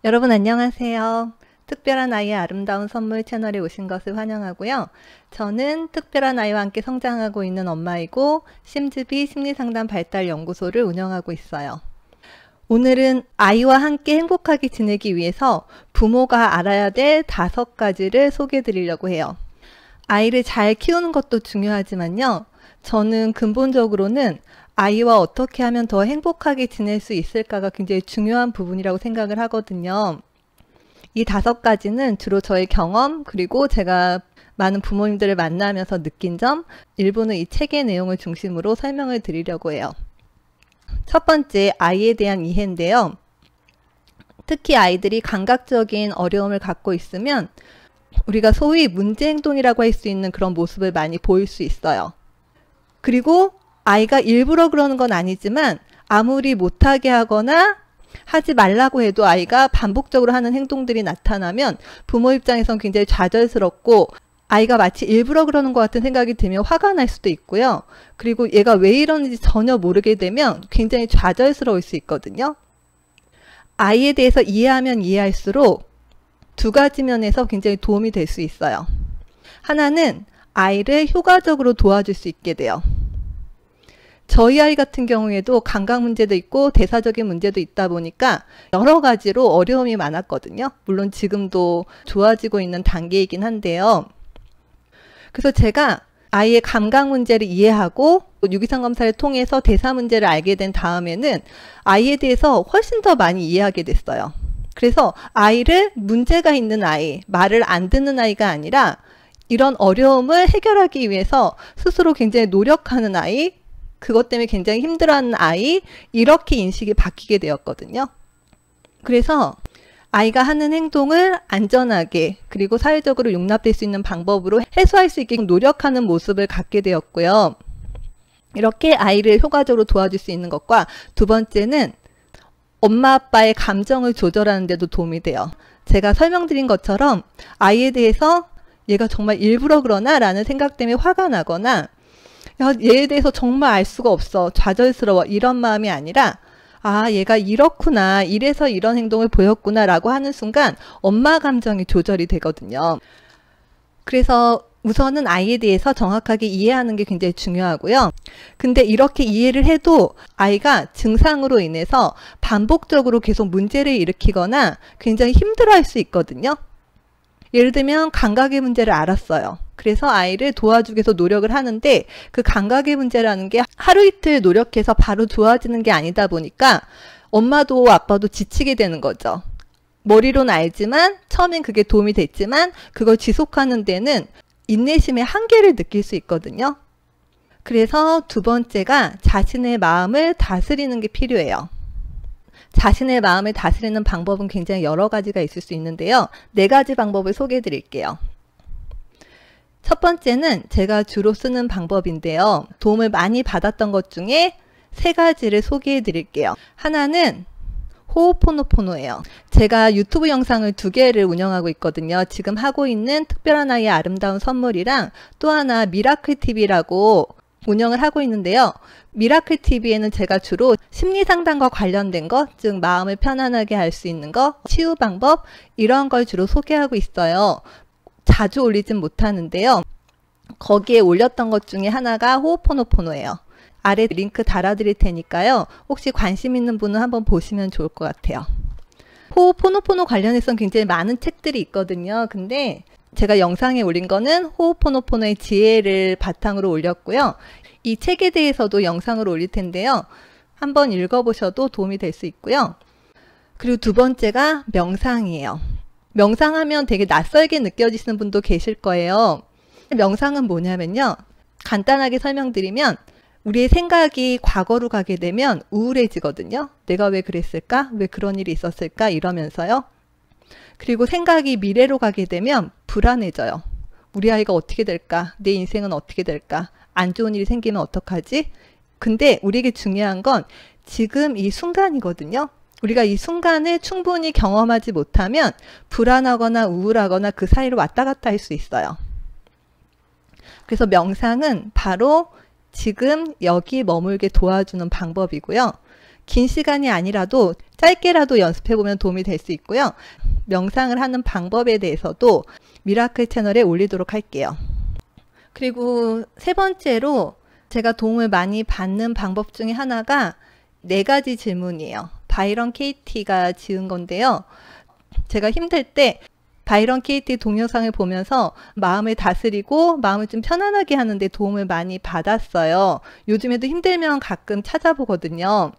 여러분 안녕하세요. 특별한 아이의 아름다운 선물 채널에 오신 것을 환영하고요. 저는 특별한 아이와 함께 성장하고 있는 엄마이고 심즈비 심리상담 발달 연구소를 운영하고 있어요. 오늘은 아이와 함께 행복하게 지내기 위해서 부모가 알아야 될 5가지를 소개해 드리려고 해요. 아이를 잘 키우는 것도 중요하지만요. 저는 근본적으로는 아이와 어떻게 하면 더 행복하게 지낼 수 있을까가 굉장히 중요한 부분이라고 생각을 하거든요. 이 5가지는 주로 저의 경험 그리고 제가 많은 부모님들을 만나면서 느낀 점, 일부는 이 책의 내용을 중심으로 설명을 드리려고 해요. 첫 번째, 아이에 대한 이해인데요. 특히 아이들이 감각적인 어려움을 갖고 있으면 우리가 소위 문제 행동이라고 할 수 있는 그런 모습을 많이 보일 수 있어요. 그리고 아이가 일부러 그러는 건 아니지만 아무리 못하게 하거나 하지 말라고 해도 아이가 반복적으로 하는 행동들이 나타나면 부모 입장에선 굉장히 좌절스럽고 아이가 마치 일부러 그러는 것 같은 생각이 들면 화가 날 수도 있고요. 그리고 얘가 왜 이러는지 전혀 모르게 되면 굉장히 좌절스러울 수 있거든요. 아이에 대해서 이해하면 이해할수록 2가지 면에서 굉장히 도움이 될 수 있어요. 하나는 아이를 효과적으로 도와줄 수 있게 돼요. 저희 아이 같은 경우에도 감각 문제도 있고 대사적인 문제도 있다 보니까 여러 가지로 어려움이 많았거든요. 물론 지금도 좋아지고 있는 단계이긴 한데요. 그래서 제가 아이의 감각 문제를 이해하고 유기상 검사를 통해서 대사 문제를 알게 된 다음에는 아이에 대해서 훨씬 더 많이 이해하게 됐어요. 그래서 아이를 문제가 있는 아이, 말을 안 듣는 아이가 아니라 이런 어려움을 해결하기 위해서 스스로 굉장히 노력하는 아이, 그것 때문에 굉장히 힘들어하는 아이, 이렇게 인식이 바뀌게 되었거든요. 그래서 아이가 하는 행동을 안전하게 그리고 사회적으로 용납될 수 있는 방법으로 해소할 수 있게 노력하는 모습을 갖게 되었고요. 이렇게 아이를 효과적으로 도와줄 수 있는 것과 2번째는 엄마 아빠의 감정을 조절하는 데도 도움이 돼요. 제가 설명드린 것처럼 아이에 대해서 얘가 정말 일부러 그러나 라는 생각 때문에 화가 나거나 얘에 대해서 정말 알 수가 없어, 좌절스러워, 이런 마음이 아니라 아, 얘가 이렇구나, 이래서 이런 행동을 보였구나 라고 하는 순간 엄마 감정이 조절이 되거든요. 그래서 우선은 아이에 대해서 정확하게 이해하는 게 굉장히 중요하고요. 근데 이렇게 이해를 해도 아이가 증상으로 인해서 반복적으로 계속 문제를 일으키거나 굉장히 힘들어할 수 있거든요. 예를 들면 감각의 문제를 알았어요. 그래서 아이를 도와주기 위해서 노력을 하는데 그 감각의 문제라는 게 하루 이틀 노력해서 바로 좋아지는 게 아니다 보니까 엄마도 아빠도 지치게 되는 거죠. 머리로는 알지만 처음엔 그게 도움이 됐지만 그걸 지속하는 데는 인내심의 한계를 느낄 수 있거든요. 그래서 2번째가 자신의 마음을 다스리는 게 필요해요. 자신의 마음을 다스리는 방법은 굉장히 여러 가지가 있을 수 있는데요. 4가지 방법을 소개해 드릴게요. 첫 번째는 제가 주로 쓰는 방법인데요. 도움을 많이 받았던 것 중에 3가지를 소개해 드릴게요. 하나는 호호포노포노예요. 제가 유튜브 영상을 2개를 운영하고 있거든요. 지금 하고 있는 특별한 아이의 아름다운 선물이랑 또 하나 미라클TV라고 운영을 하고 있는데요. 미라클TV에는 제가 주로 심리상담과 관련된 것, 즉 마음을 편안하게 할 수 있는 것, 치유 방법 이런 걸 주로 소개하고 있어요. 자주 올리진 못하는데요. 거기에 올렸던 것 중에 하나가 호호포노포노예요. 아래 링크 달아드릴 테니까요. 혹시 관심 있는 분은 한번 보시면 좋을 것 같아요. 호호포노포노 관련해서는 굉장히 많은 책들이 있거든요. 근데 제가 영상에 올린 거는 호호포노포노의 지혜를 바탕으로 올렸고요. 이 책에 대해서도 영상으로 올릴 텐데요. 한번 읽어보셔도 도움이 될 수 있고요. 그리고 2번째가 명상이에요. 명상하면 되게 낯설게 느껴지시는 분도 계실 거예요. 명상은 뭐냐면요. 간단하게 설명드리면 우리의 생각이 과거로 가게 되면 우울해지거든요. 내가 왜 그랬을까? 왜 그런 일이 있었을까? 이러면서요. 그리고 생각이 미래로 가게 되면 불안해져요. 우리 아이가 어떻게 될까? 내 인생은 어떻게 될까? 안 좋은 일이 생기면 어떡하지? 근데 우리에게 중요한 건 지금 이 순간이거든요. 우리가 이 순간을 충분히 경험하지 못하면 불안하거나 우울하거나 그 사이로 왔다 갔다 할 수 있어요. 그래서 명상은 바로 지금 여기 머물게 도와주는 방법이고요. 긴 시간이 아니라도 짧게라도 연습해보면 도움이 될 수 있고요. 명상을 하는 방법에 대해서도 미라클 채널에 올리도록 할게요. 그리고 세 번째로 제가 도움을 많이 받는 방법 중에 하나가 4가지 질문이에요. 바이런 KT가 지은 건데요. 제가 힘들 때 바이런 KT 동영상을 보면서 마음을 다스리고 마음을 좀 편안하게 하는데 도움을 많이 받았어요. 요즘에도 힘들면 가끔 찾아보거든요.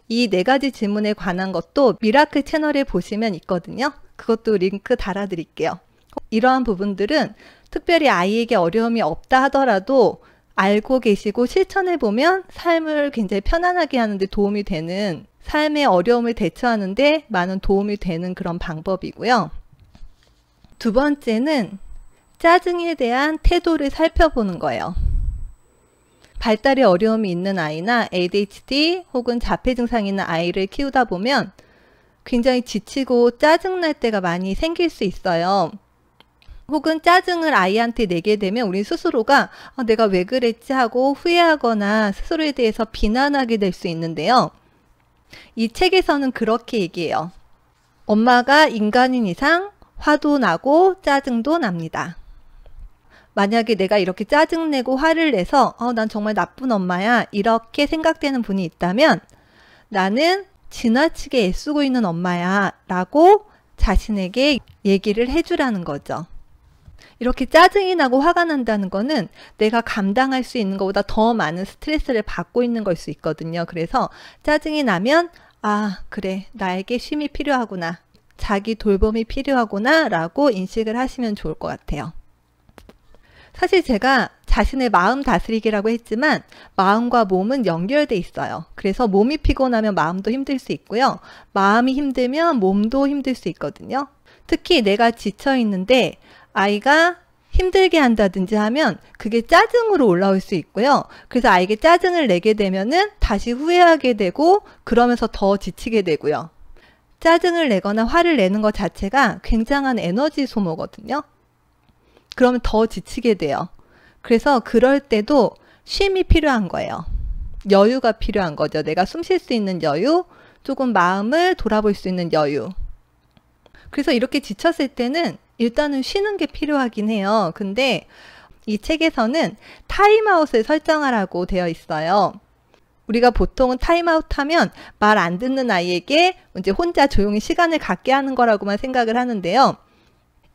이 4가지 질문에 관한 것도 미라클 채널에 보시면 있거든요. 그것도 링크 달아드릴게요. 이러한 부분들은 특별히 아이에게 어려움이 없다 하더라도 알고 계시고 실천해보면 삶을 굉장히 편안하게 하는데 도움이 되는, 삶의 어려움을 대처하는데 많은 도움이 되는 그런 방법이고요. 두 번째는 짜증에 대한 태도를 살펴보는 거예요. 발달에 어려움이 있는 아이나 ADHD 혹은 자폐 증상이 있는 아이를 키우다 보면 굉장히 지치고 짜증날 때가 많이 생길 수 있어요. 혹은 짜증을 아이한테 내게 되면 우리 스스로가 내가 왜 그랬지 하고 후회하거나 스스로에 대해서 비난하게 될 수 있는데요. 이 책에서는 그렇게 얘기해요. 엄마가 인간인 이상 화도 나고 짜증도 납니다. 만약에 내가 이렇게 짜증내고 화를 내서 난 정말 나쁜 엄마야 이렇게 생각되는 분이 있다면 나는 지나치게 애쓰고 있는 엄마야 라고 자신에게 얘기를 해주라는 거죠. 이렇게 짜증이 나고 화가 난다는 거는 내가 감당할 수 있는 것보다 더 많은 스트레스를 받고 있는 걸 수 있거든요. 그래서 짜증이 나면 그래, 나에게 쉼이 필요하구나, 자기 돌봄이 필요하구나 라고 인식을 하시면 좋을 것 같아요. 사실 제가 자신의 마음 다스리기라고 했지만 마음과 몸은 연결돼 있어요. 그래서 몸이 피곤하면 마음도 힘들 수 있고요. 마음이 힘들면 몸도 힘들 수 있거든요. 특히 내가 지쳐 있는데 아이가 힘들게 한다든지 하면 그게 짜증으로 올라올 수 있고요. 그래서 아이에게 짜증을 내게 되면은 다시 후회하게 되고 그러면서 더 지치게 되고요. 짜증을 내거나 화를 내는 것 자체가 굉장한 에너지 소모거든요. 그러면 더 지치게 돼요. 그래서 그럴 때도 쉼이 필요한 거예요. 여유가 필요한 거죠. 내가 숨 쉴 수 있는 여유, 조금 마음을 돌아볼 수 있는 여유. 그래서 이렇게 지쳤을 때는 일단은 쉬는 게 필요하긴 해요. 근데 이 책에서는 타임아웃을 설정하라고 되어 있어요. 우리가 보통은 타임아웃 하면 말 안 듣는 아이에게 이제 혼자 조용히 시간을 갖게 하는 거라고만 생각을 하는데요.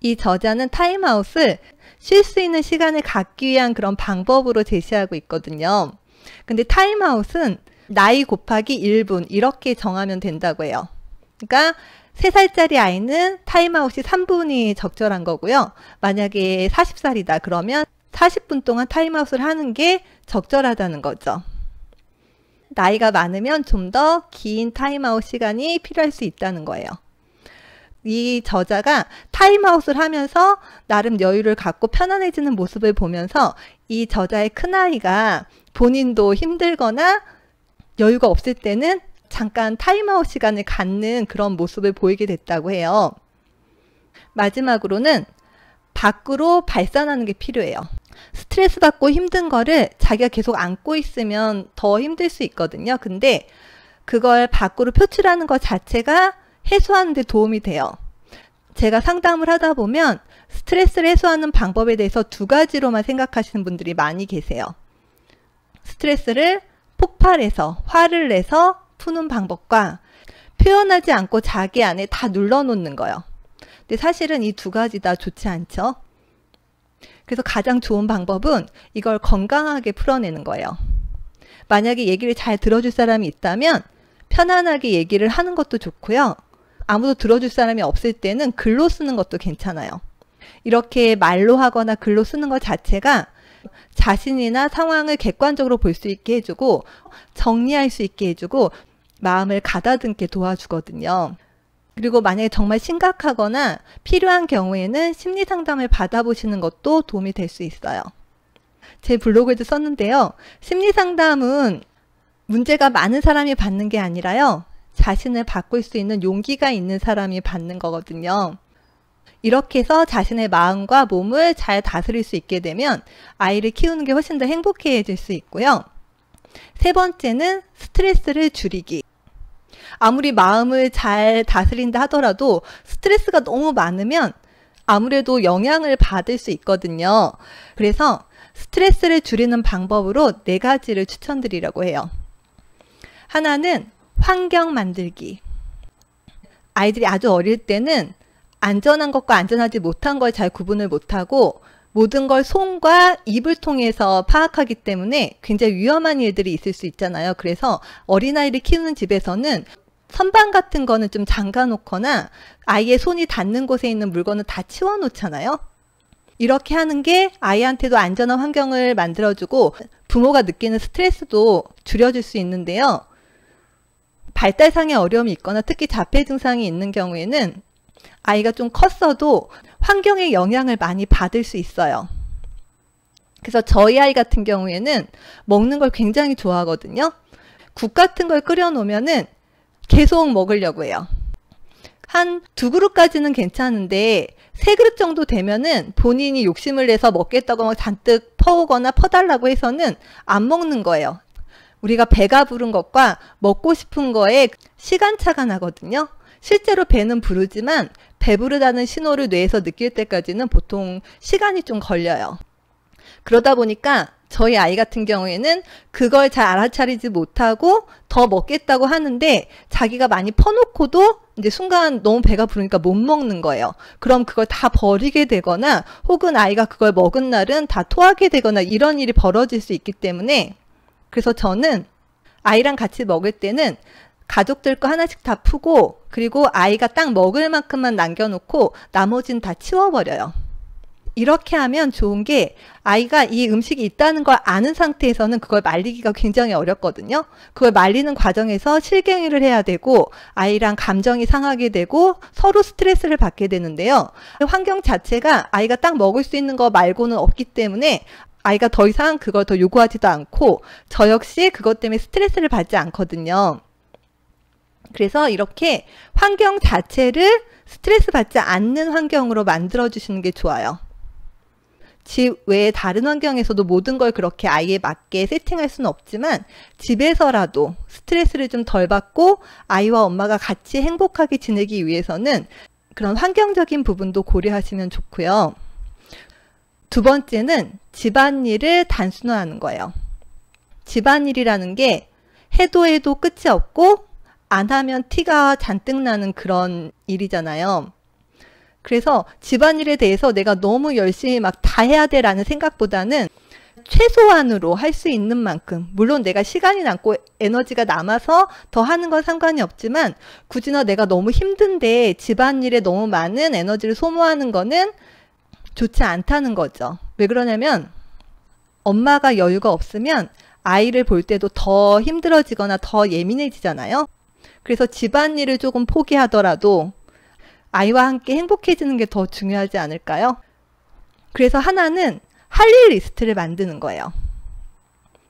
이 저자는 타임아웃을 쉴 수 있는 시간을 갖기 위한 그런 방법으로 제시하고 있거든요. 근데 타임아웃은 나이 곱하기 1분 이렇게 정하면 된다고 해요. 그러니까 3살짜리 아이는 타임아웃이 3분이 적절한 거고요. 만약에 40살이다 그러면 40분 동안 타임아웃을 하는 게 적절하다는 거죠. 나이가 많으면 좀 더 긴 타임아웃 시간이 필요할 수 있다는 거예요. 이 저자가 타임아웃을 하면서 나름 여유를 갖고 편안해지는 모습을 보면서 이 저자의 큰아이가 본인도 힘들거나 여유가 없을 때는 잠깐 타임아웃 시간을 갖는 그런 모습을 보이게 됐다고 해요. 마지막으로는 밖으로 발산하는 게 필요해요. 스트레스 받고 힘든 거를 자기가 계속 안고 있으면 더 힘들 수 있거든요. 근데 그걸 밖으로 표출하는 것 자체가 해소하는 데 도움이 돼요. 제가 상담을 하다 보면 스트레스를 해소하는 방법에 대해서 2가지로만 생각하시는 분들이 많이 계세요. 스트레스를 폭발해서 화를 내서 푸는 방법과 표현하지 않고 자기 안에 다 눌러놓는 거예요. 근데 사실은 이 2가지 다 좋지 않죠. 그래서 가장 좋은 방법은 이걸 건강하게 풀어내는 거예요. 만약에 얘기를 잘 들어줄 사람이 있다면 편안하게 얘기를 하는 것도 좋고요. 아무도 들어줄 사람이 없을 때는 글로 쓰는 것도 괜찮아요. 이렇게 말로 하거나 글로 쓰는 것 자체가 자신이나 상황을 객관적으로 볼 수 있게 해주고 정리할 수 있게 해주고 마음을 가다듬게 도와주거든요. 그리고 만약에 정말 심각하거나 필요한 경우에는 심리상담을 받아보시는 것도 도움이 될 수 있어요. 제 블로그에도 썼는데요. 심리상담은 문제가 많은 사람이 받는 게 아니라요. 자신을 바꿀 수 있는 용기가 있는 사람이 받는 거거든요. 이렇게 해서 자신의 마음과 몸을 잘 다스릴 수 있게 되면 아이를 키우는 게 훨씬 더 행복해질 수 있고요. 3번째는 스트레스를 줄이기. 아무리 마음을 잘 다스린다 하더라도 스트레스가 너무 많으면 아무래도 영향을 받을 수 있거든요. 그래서 스트레스를 줄이는 방법으로 4가지를 추천드리려고 해요. 하나는 환경 만들기. 아이들이 아주 어릴 때는 안전한 것과 안전하지 못한 걸 잘 구분을 못하고 모든 걸 손과 입을 통해서 파악하기 때문에 굉장히 위험한 일들이 있을 수 있잖아요. 그래서 어린아이를 키우는 집에서는 선반 같은 거는 좀 잠가 놓거나 아이의 손이 닿는 곳에 있는 물건은 다 치워 놓잖아요. 이렇게 하는 게 아이한테도 안전한 환경을 만들어주고 부모가 느끼는 스트레스도 줄여줄 수 있는데요. 발달상의 어려움이 있거나 특히 자폐 증상이 있는 경우에는 아이가 좀 컸어도 환경의 영향을 많이 받을 수 있어요. 그래서 저희 아이 같은 경우에는 먹는 걸 굉장히 좋아하거든요. 국 같은 걸 끓여 놓으면은 계속 먹으려고 해요. 한 2그릇까지는 괜찮은데 3그릇 정도 되면은 본인이 욕심을 내서 먹겠다고 막 잔뜩 퍼오거나 퍼달라고 해서는 안 먹는 거예요. 우리가 배가 부른 것과 먹고 싶은 거에 시간차가 나거든요. 실제로 배는 부르지만 배부르다는 신호를 뇌에서 느낄 때까지는 보통 시간이 좀 걸려요. 그러다 보니까 저희 아이 같은 경우에는 그걸 잘 알아차리지 못하고 더 먹겠다고 하는데 자기가 많이 퍼놓고도 이제 순간 너무 배가 부르니까 못 먹는 거예요. 그럼 그걸 다 버리게 되거나 혹은 아이가 그걸 먹은 날은 다 토하게 되거나 이런 일이 벌어질 수 있기 때문에 그래서 저는 아이랑 같이 먹을 때는 가족들 거 하나씩 다 푸고 그리고 아이가 딱 먹을 만큼만 남겨놓고 나머지는 다 치워버려요. 이렇게 하면 좋은 게 아이가 이 음식이 있다는 걸 아는 상태에서는 그걸 말리기가 굉장히 어렵거든요. 그걸 말리는 과정에서 실갱이를 해야 되고 아이랑 감정이 상하게 되고 서로 스트레스를 받게 되는데요. 환경 자체가 아이가 딱 먹을 수 있는 거 말고는 없기 때문에 아이가 더 이상 그걸 더 요구하지도 않고 저 역시 그것 때문에 스트레스를 받지 않거든요. 그래서 이렇게 환경 자체를 스트레스 받지 않는 환경으로 만들어 주시는 게 좋아요. 집 외에 다른 환경에서도 모든 걸 그렇게 아이에 맞게 세팅할 수는 없지만 집에서라도 스트레스를 좀 덜 받고 아이와 엄마가 같이 행복하게 지내기 위해서는 그런 환경적인 부분도 고려하시면 좋고요. 2번째는 집안일을 단순화하는 거예요. 집안일이라는 게 해도 해도 끝이 없고 안 하면 티가 잔뜩 나는 그런 일이잖아요. 그래서 집안일에 대해서 내가 너무 열심히 막 다 해야 돼라는 생각보다는 최소한으로 할 수 있는 만큼, 물론 내가 시간이 남고 에너지가 남아서 더 하는 건 상관이 없지만 굳이 내가 너무 힘든데 집안일에 너무 많은 에너지를 소모하는 거는 좋지 않다는 거죠. 왜 그러냐면 엄마가 여유가 없으면 아이를 볼 때도 더 힘들어지거나 더 예민해지잖아요. 그래서 집안일을 조금 포기하더라도 아이와 함께 행복해지는 게 더 중요하지 않을까요? 그래서 하나는 할 일 리스트를 만드는 거예요.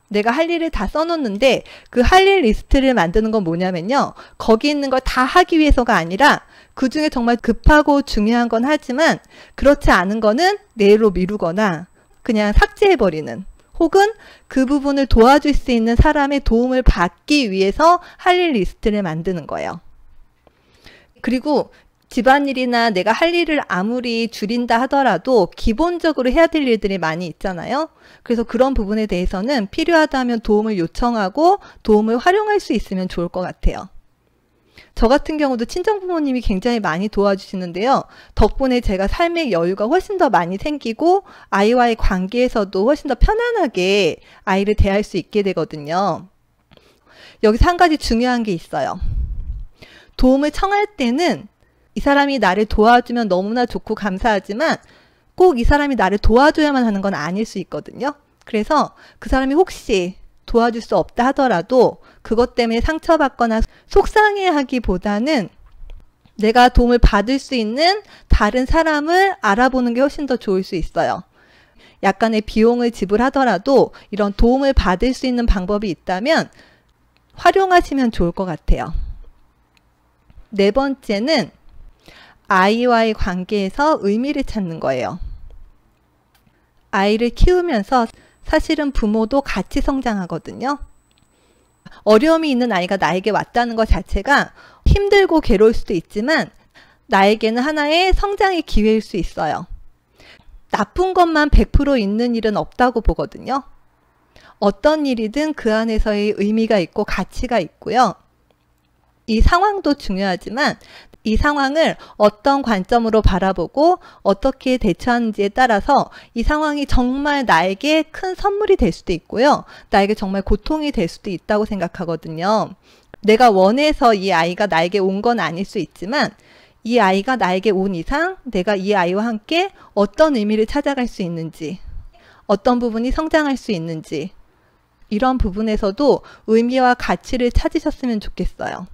내가 할 일을 다 써놓는데 그 할 일 리스트를 만드는 건 뭐냐면요. 거기 있는 걸 다 하기 위해서가 아니라 그 중에 정말 급하고 중요한 건 하지만 그렇지 않은 거는 내일로 미루거나 그냥 삭제해버리는 혹은 그 부분을 도와줄 수 있는 사람의 도움을 받기 위해서 할 일 리스트를 만드는 거예요. 그리고 집안일이나 내가 할 일을 아무리 줄인다 하더라도 기본적으로 해야 될 일들이 많이 있잖아요. 그래서 그런 부분에 대해서는 필요하다면 도움을 요청하고 도움을 활용할 수 있으면 좋을 것 같아요. 저 같은 경우도 친정부모님이 굉장히 많이 도와주시는데요. 덕분에 제가 삶의 여유가 훨씬 더 많이 생기고 아이와의 관계에서도 훨씬 더 편안하게 아이를 대할 수 있게 되거든요. 여기서 한 가지 중요한 게 있어요. 도움을 청할 때는 이 사람이 나를 도와주면 너무나 좋고 감사하지만 꼭 이 사람이 나를 도와줘야만 하는 건 아닐 수 있거든요. 그래서 그 사람이 혹시 도와줄 수 없다 하더라도 그것 때문에 상처받거나 속상해하기보다는 내가 도움을 받을 수 있는 다른 사람을 알아보는 게 훨씬 더 좋을 수 있어요. 약간의 비용을 지불하더라도 이런 도움을 받을 수 있는 방법이 있다면 활용하시면 좋을 것 같아요. 4번째는 아이와의 관계에서 의미를 찾는 거예요. 아이를 키우면서 사실은 부모도 같이 성장하거든요. 어려움이 있는 아이가 나에게 왔다는 것 자체가 힘들고 괴로울 수도 있지만 나에게는 하나의 성장의 기회일 수 있어요. 나쁜 것만 100% 있는 일은 없다고 보거든요. 어떤 일이든 그 안에서의 의미가 있고 가치가 있고요. 이 상황도 중요하지만 이 상황을 어떤 관점으로 바라보고 어떻게 대처하는지에 따라서 이 상황이 정말 나에게 큰 선물이 될 수도 있고요. 나에게 정말 고통이 될 수도 있다고 생각하거든요. 내가 원해서 이 아이가 나에게 온 건 아닐 수 있지만 이 아이가 나에게 온 이상 내가 이 아이와 함께 어떤 의미를 찾아갈 수 있는지, 어떤 부분이 성장할 수 있는지 이런 부분에서도 의미와 가치를 찾으셨으면 좋겠어요.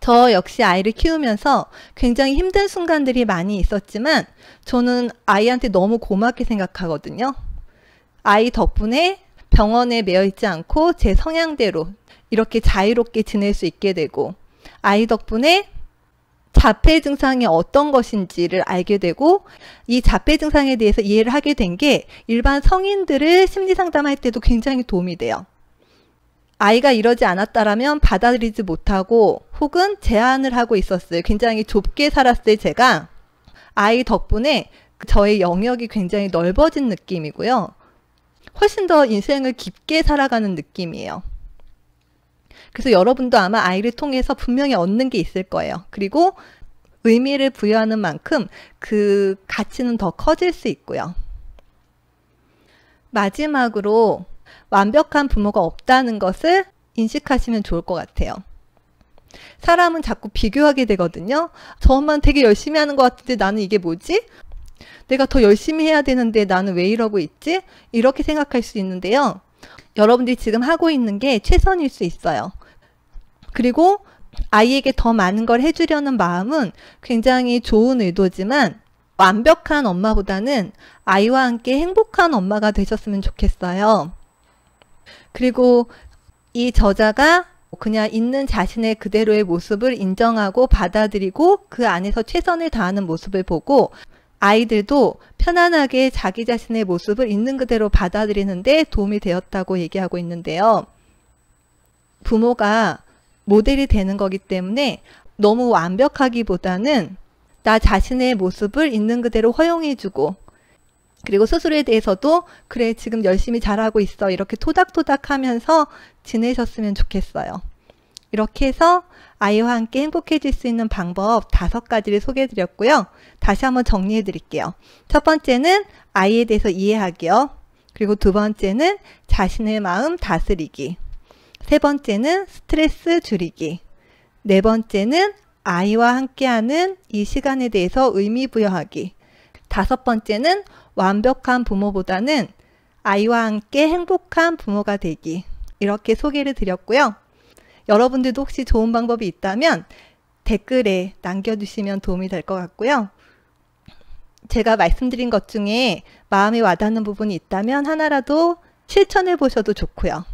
저 역시 아이를 키우면서 굉장히 힘든 순간들이 많이 있었지만 저는 아이한테 너무 고맙게 생각하거든요. 아이 덕분에 병원에 매여 있지 않고 제 성향대로 이렇게 자유롭게 지낼 수 있게 되고 아이 덕분에 자폐 증상이 어떤 것인지를 알게 되고 이 자폐 증상에 대해서 이해를 하게 된 게 일반 성인들을 심리 상담할 때도 굉장히 도움이 돼요. 아이가 이러지 않았다라면 받아들이지 못하고 혹은 제한을 하고 있었어요. 굉장히 좁게 살았을 제가 아이 덕분에 저의 영역이 굉장히 넓어진 느낌이고요. 훨씬 더 인생을 깊게 살아가는 느낌이에요. 그래서 여러분도 아마 아이를 통해서 분명히 얻는 게 있을 거예요. 그리고 의미를 부여하는 만큼 그 가치는 더 커질 수 있고요. 마지막으로 완벽한 부모가 없다는 것을 인식하시면 좋을 것 같아요. 사람은 자꾸 비교하게 되거든요. 저 엄마는 되게 열심히 하는 것 같은데 나는 이게 뭐지? 내가 더 열심히 해야 되는데 나는 왜 이러고 있지? 이렇게 생각할 수 있는데요. 여러분들이 지금 하고 있는 게 최선일 수 있어요. 그리고 아이에게 더 많은 걸 해주려는 마음은 굉장히 좋은 의도지만 완벽한 엄마보다는 아이와 함께 행복한 엄마가 되셨으면 좋겠어요. 그리고 이 저자가 그냥 있는 자신의 그대로의 모습을 인정하고 받아들이고 그 안에서 최선을 다하는 모습을 보고 아이들도 편안하게 자기 자신의 모습을 있는 그대로 받아들이는데 도움이 되었다고 얘기하고 있는데요. 부모가 모델이 되는 거기 때문에 너무 완벽하기보다는 나 자신의 모습을 있는 그대로 허용해주고 그리고 스스로에 대해서도 그래 지금 열심히 잘하고 있어 이렇게 토닥토닥 하면서 지내셨으면 좋겠어요. 이렇게 해서 아이와 함께 행복해질 수 있는 방법 5가지를 소개해 드렸고요. 다시 한번 정리해 드릴게요. 첫 번째는 아이에 대해서 이해하기요. 그리고 두 번째는 자신의 마음 다스리기. 세 번째는 스트레스 줄이기. 네 번째는 아이와 함께하는 이 시간에 대해서 의미 부여하기. 5번째는 완벽한 부모보다는 아이와 함께 행복한 부모가 되기. 이렇게 소개를 드렸고요. 여러분들도 혹시 좋은 방법이 있다면 댓글에 남겨주시면 도움이 될 것 같고요. 제가 말씀드린 것 중에 마음에 와닿는 부분이 있다면 하나라도 실천해 보셔도 좋고요.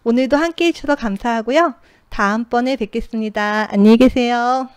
오늘도 함께 해주셔서 감사하고요. 다음번에 뵙겠습니다. 안녕히 계세요.